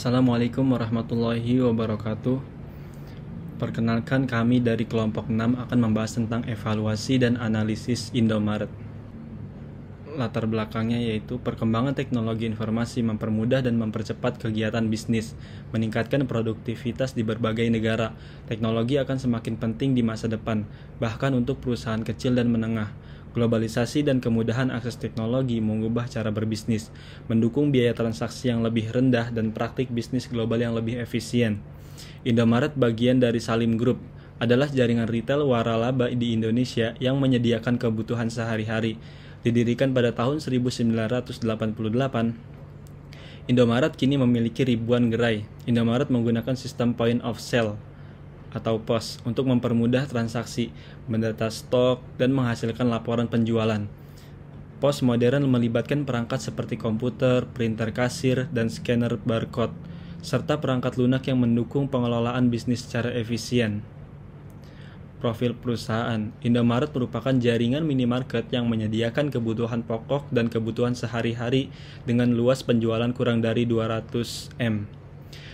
Assalamualaikum warahmatullahi wabarakatuh. Perkenalkan, kami dari kelompok 6 akan membahas tentang evaluasi dan analisis Indomaret. Latar belakangnya yaitu perkembangan teknologi informasi mempermudah dan mempercepat kegiatan bisnis, meningkatkan produktivitas di berbagai negara. Teknologi akan semakin penting di masa depan, bahkan untuk perusahaan kecil dan menengah. Globalisasi dan kemudahan akses teknologi mengubah cara berbisnis, mendukung biaya transaksi yang lebih rendah dan praktik bisnis global yang lebih efisien. Indomaret, bagian dari Salim Group, adalah jaringan retail waralaba di Indonesia yang menyediakan kebutuhan sehari-hari. Didirikan pada tahun 1988, Indomaret kini memiliki ribuan gerai. Indomaret menggunakan sistem point of sale atau POS untuk mempermudah transaksi, mendata stok, dan menghasilkan laporan penjualan. POS modern melibatkan perangkat seperti komputer, printer kasir, dan scanner barcode, serta perangkat lunak yang mendukung pengelolaan bisnis secara efisien. Profil perusahaan. Indomaret merupakan jaringan minimarket yang menyediakan kebutuhan pokok dan kebutuhan sehari-hari dengan luas penjualan kurang dari 200 M.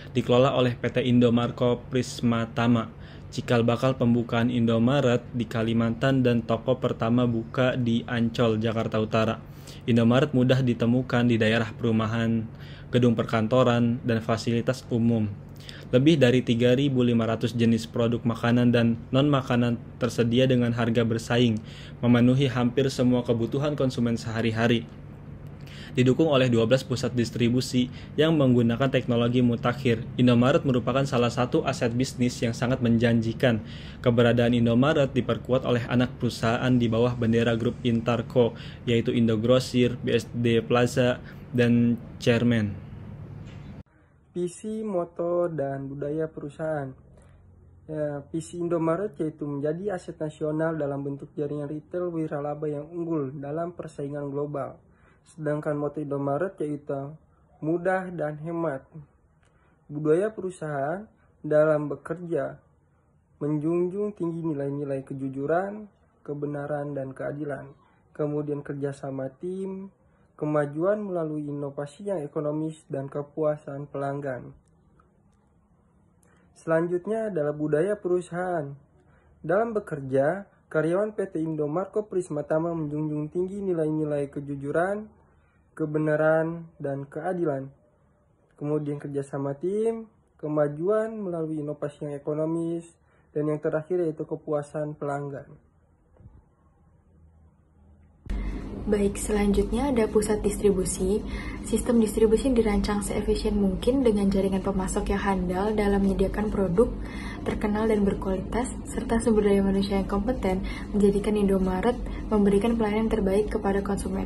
Dikelola oleh PT Indomarko Prismatama. Cikal bakal pembukaan Indomaret di Kalimantan dan toko pertama buka di Ancol, Jakarta Utara. Indomaret mudah ditemukan di daerah perumahan, gedung perkantoran, dan fasilitas umum. Lebih dari 3.500 jenis produk makanan dan non-makanan tersedia dengan harga bersaing, memenuhi hampir semua kebutuhan konsumen sehari-hari. Didukung oleh 12 pusat distribusi yang menggunakan teknologi mutakhir, Indomaret merupakan salah satu aset bisnis yang sangat menjanjikan. Keberadaan Indomaret diperkuat oleh anak perusahaan di bawah bendera grup Intarco, yaitu Indogrosir, BSD Plaza, dan Chairman. Visi, moto, dan budaya perusahaan. Visi Indomaret yaitu menjadi aset nasional dalam bentuk jaringan retail wiralaba yang unggul dalam persaingan global. Sedangkan moto Indomaret yaitu mudah dan hemat. Budaya perusahaan dalam bekerja menjunjung tinggi nilai-nilai kejujuran, kebenaran, dan keadilan. Kemudian kerjasama tim, kemajuan melalui inovasi yang ekonomis, dan kepuasan pelanggan. Selanjutnya adalah budaya perusahaan. Dalam bekerja, karyawan PT Indomarko Prismatama menjunjung tinggi nilai-nilai kejujuran, kebenaran, dan keadilan. Kemudian kerjasama tim, kemajuan melalui inovasi yang ekonomis, dan yang terakhir yaitu kepuasan pelanggan. Baik, selanjutnya ada pusat distribusi. Sistem distribusi dirancang seefisien mungkin dengan jaringan pemasok yang handal dalam menyediakan produk terkenal dan berkualitas, serta sumber daya manusia yang kompeten menjadikan Indomaret memberikan pelayanan terbaik kepada konsumen.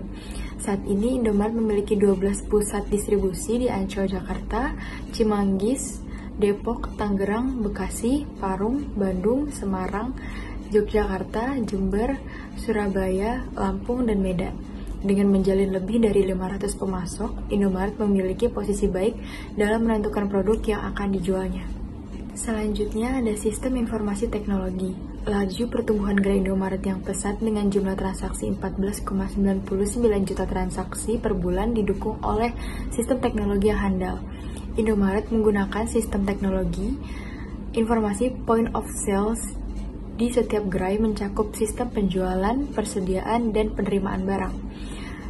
Saat ini Indomaret memiliki 12 pusat distribusi di Ancol, Jakarta, Cimanggis, Depok, Tangerang, Bekasi, Parung, Bandung, Semarang, Yogyakarta, Jember, Surabaya, Lampung, dan Medan. Dengan menjalin lebih dari 500 pemasok, Indomaret memiliki posisi baik dalam menentukan produk yang akan dijualnya. Selanjutnya ada sistem informasi teknologi. Laju pertumbuhan gerai Indomaret yang pesat dengan jumlah transaksi 14,99 juta transaksi per bulan didukung oleh sistem teknologi yang handal. Indomaret menggunakan sistem teknologi informasi point of sales di setiap gerai mencakup sistem penjualan, persediaan, dan penerimaan barang.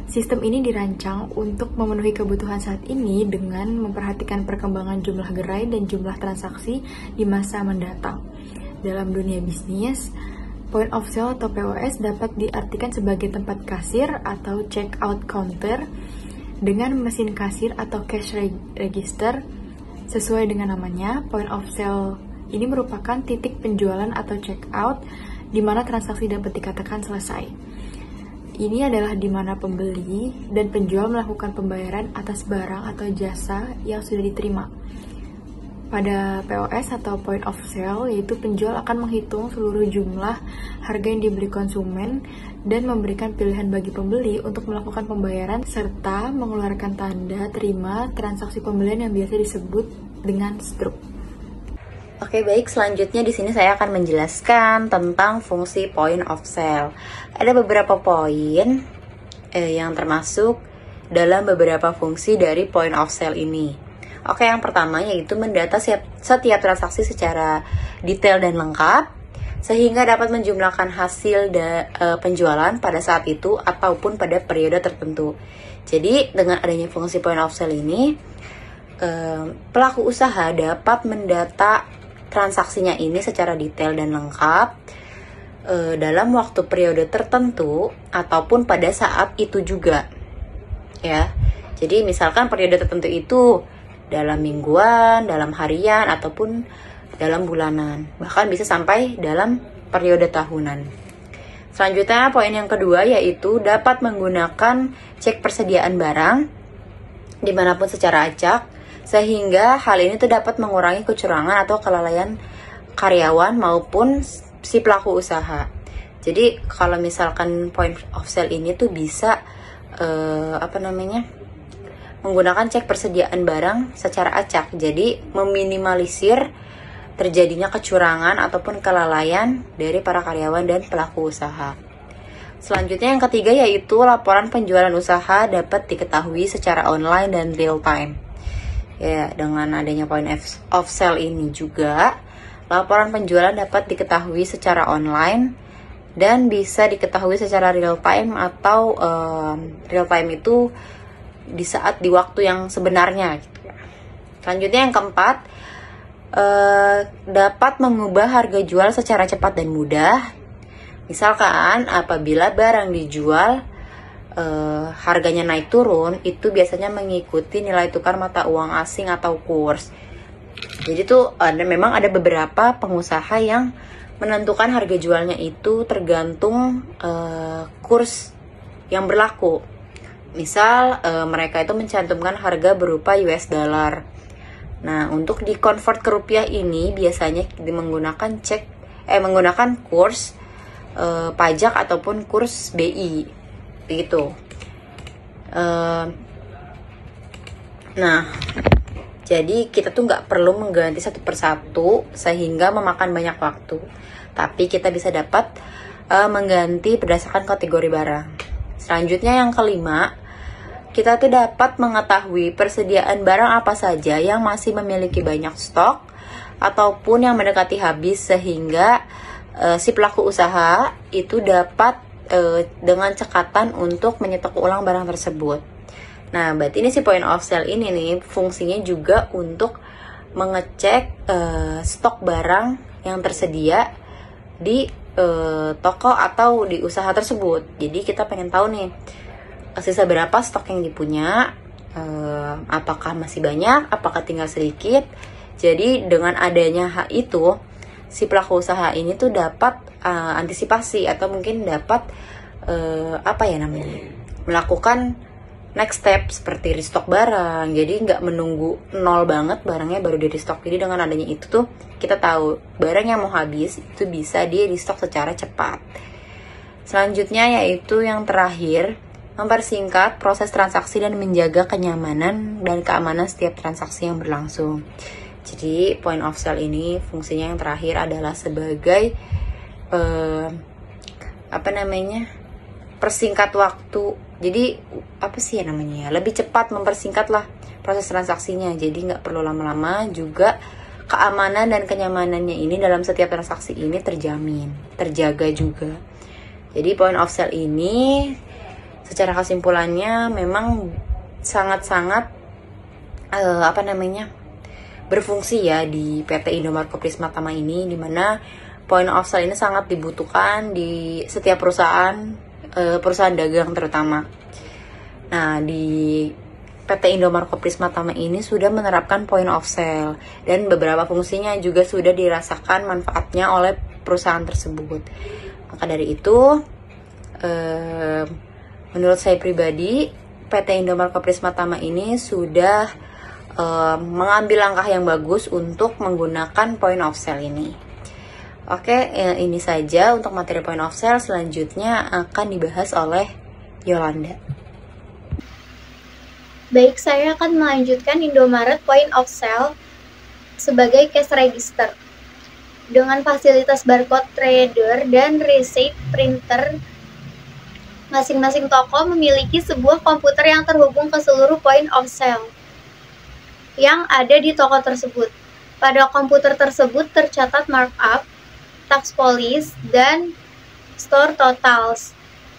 Sistem ini dirancang untuk memenuhi kebutuhan saat ini dengan memperhatikan perkembangan jumlah gerai dan jumlah transaksi di masa mendatang. Dalam dunia bisnis, point of sale atau POS dapat diartikan sebagai tempat kasir atau check out counter dengan mesin kasir atau cash register. Sesuai dengan namanya, point of sale ini merupakan titik penjualan atau check out di mana transaksi dapat dikatakan selesai. Ini adalah di mana pembeli dan penjual melakukan pembayaran atas barang atau jasa yang sudah diterima. Pada POS atau point of sale, yaitu penjual akan menghitung seluruh jumlah harga yang dibeli konsumen dan memberikan pilihan bagi pembeli untuk melakukan pembayaran serta mengeluarkan tanda terima transaksi pembelian yang biasa disebut dengan struk. Oke, baik, selanjutnya di sini saya akan menjelaskan tentang fungsi point of sale. Ada beberapa poin yang termasuk dalam beberapa fungsi dari point of sale ini. Oke, yang pertama yaitu mendata setiap transaksi secara detail dan lengkap, sehingga dapat menjumlahkan hasil penjualan pada saat itu ataupun pada periode tertentu. Jadi dengan adanya fungsi point of sale ini, pelaku usaha dapat mendata transaksinya ini secara detail dan lengkap dalam waktu periode tertentu ataupun pada saat itu juga, ya. Jadi misalkan periode tertentu itu dalam mingguan, dalam harian, ataupun dalam bulanan, bahkan bisa sampai dalam periode tahunan. Selanjutnya, poin yang kedua yaitu dapat menggunakan cek persediaan barang dimanapun secara acak, sehingga hal ini tuh dapat mengurangi kecurangan atau kelalaian karyawan maupun si pelaku usaha. Jadi kalau misalkan point of sale ini tuh bisa menggunakan cek persediaan barang secara acak, jadi meminimalisir terjadinya kecurangan ataupun kelalaian dari para karyawan dan pelaku usaha. Selanjutnya yang ketiga yaitu laporan penjualan usaha dapat diketahui secara online dan real time. Ya, dengan adanya point of sale ini juga laporan penjualan dapat diketahui secara online dan bisa diketahui secara real time atau real time itu di waktu yang sebenarnya gitu ya. Selanjutnya yang keempat, dapat mengubah harga jual secara cepat dan mudah. Misalkan apabila barang dijual harganya naik turun, itu biasanya mengikuti nilai tukar mata uang asing atau kurs. Jadi tuh memang ada beberapa pengusaha yang menentukan harga jualnya itu tergantung kurs yang berlaku. Misal mereka itu mencantumkan harga berupa US dollar. Nah, untuk di-convert ke rupiah ini biasanya menggunakan kurs pajak ataupun kurs BI begitu. Nah, jadi kita tuh nggak perlu mengganti satu persatu sehingga memakan banyak waktu, tapi kita bisa dapat mengganti berdasarkan kategori barang. Selanjutnya yang kelima, kita tuh dapat mengetahui persediaan barang apa saja yang masih memiliki banyak stok ataupun yang mendekati habis, sehingga si pelaku usaha itu dapat dengan cekatan untuk menyetok ulang barang tersebut. Nah, berarti ini si point of sale ini nih fungsinya juga untuk mengecek stok barang yang tersedia di toko atau di usaha tersebut. Jadi kita pengen tahu nih sisa berapa stok yang dipunya, apakah masih banyak, apakah tinggal sedikit. Jadi dengan adanya hak itu, si pelaku usaha ini tuh dapat antisipasi atau mungkin dapat melakukan next step seperti restock barang. Jadi nggak menunggu nol banget barangnya baru di restock. Jadi dengan adanya itu tuh kita tahu barang yang mau habis itu bisa di restock secara cepat. Selanjutnya yaitu yang terakhir, mempersingkat proses transaksi dan menjaga kenyamanan dan keamanan setiap transaksi yang berlangsung. Jadi point of sale ini fungsinya yang terakhir adalah sebagai persingkat waktu. Jadi lebih cepat mempersingkat lah proses transaksinya. Jadi nggak perlu lama-lama, juga keamanan dan kenyamanannya ini dalam setiap transaksi ini terjaga juga. Jadi point of sale ini secara kesimpulannya memang sangat-sangat berfungsi ya di PT Indomaret Koprisma Tama ini, dimana point of sale ini sangat dibutuhkan di setiap perusahaan dagang terutama. Nah, di PT Indomaret Koprisma Tama ini sudah menerapkan point of sale dan beberapa fungsinya juga sudah dirasakan manfaatnya oleh perusahaan tersebut. Maka dari itu menurut saya pribadi, PT Indomaret Koprisma Tama ini sudah mengambil langkah yang bagus untuk menggunakan point of sale ini. Oke, ini saja untuk materi point of sale. Selanjutnya akan dibahas oleh Yolanda. Baik, saya akan melanjutkan Indomaret point of sale sebagai cash register. Dengan fasilitas barcode reader dan receipt printer, masing-masing toko memiliki sebuah komputer yang terhubung ke seluruh point of sale. yang ada di toko tersebut. Pada komputer tersebut tercatat markup, tax policy, dan store totals.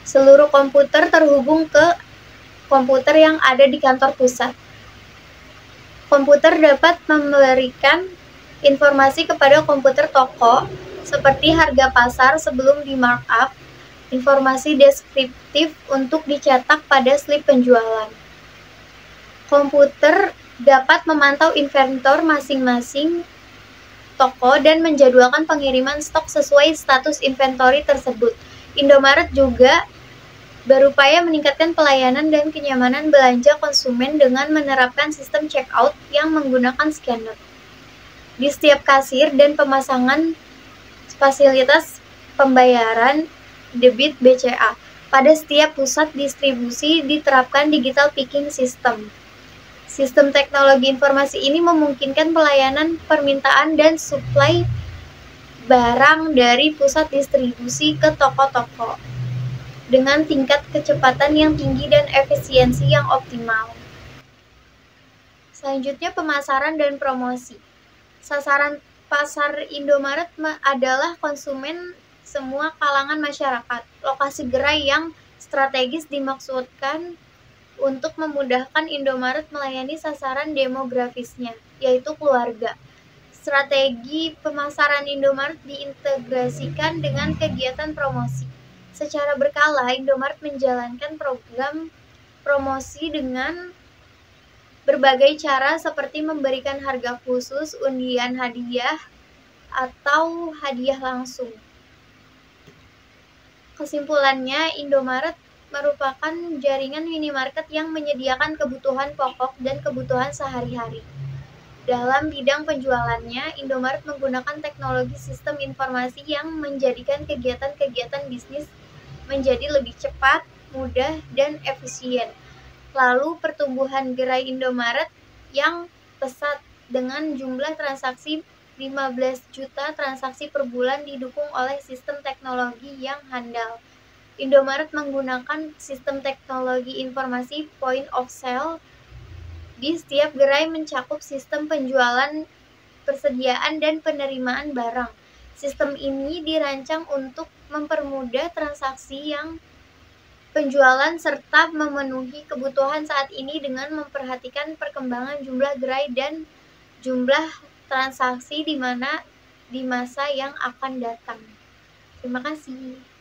Seluruh komputer terhubung ke komputer yang ada di kantor pusat. Komputer dapat memberikan informasi kepada komputer toko seperti harga pasar sebelum di markup, informasi deskriptif untuk dicetak pada slip penjualan. Komputer dapat memantau inventor masing-masing toko dan menjadwalkan pengiriman stok sesuai status inventory tersebut. Indomaret juga berupaya meningkatkan pelayanan dan kenyamanan belanja konsumen dengan menerapkan sistem checkout yang menggunakan scanner di setiap kasir dan pemasangan fasilitas pembayaran debit BCA. Pada setiap pusat distribusi diterapkan digital picking system. Sistem teknologi informasi ini memungkinkan pelayanan permintaan dan suplai barang dari pusat distribusi ke toko-toko dengan tingkat kecepatan yang tinggi dan efisiensi yang optimal. Selanjutnya, pemasaran dan promosi. Sasaran pasar Indomaret adalah konsumen semua kalangan masyarakat. Lokasi gerai yang strategis dimaksudkan untuk memudahkan Indomaret melayani sasaran demografisnya, yaitu keluarga. Strategi pemasaran Indomaret diintegrasikan dengan kegiatan promosi. Secara berkala, Indomaret menjalankan program promosi dengan berbagai cara seperti memberikan harga khusus, undian hadiah, atau hadiah langsung. Kesimpulannya, Indomaret merupakan jaringan minimarket yang menyediakan kebutuhan pokok dan kebutuhan sehari-hari. Dalam bidang penjualannya, Indomaret menggunakan teknologi sistem informasi yang menjadikan kegiatan-kegiatan bisnis menjadi lebih cepat, mudah, dan efisien. Lalu pertumbuhan gerai Indomaret yang pesat dengan jumlah transaksi 15 juta transaksi per bulan didukung oleh sistem teknologi yang handal. Indomaret menggunakan sistem teknologi informasi point of sale di setiap gerai mencakup sistem penjualan, persediaan, dan penerimaan barang. Sistem ini dirancang untuk mempermudah transaksi yang penjualan serta memenuhi kebutuhan saat ini dengan memperhatikan perkembangan jumlah gerai dan jumlah transaksi di masa yang akan datang. Terima kasih.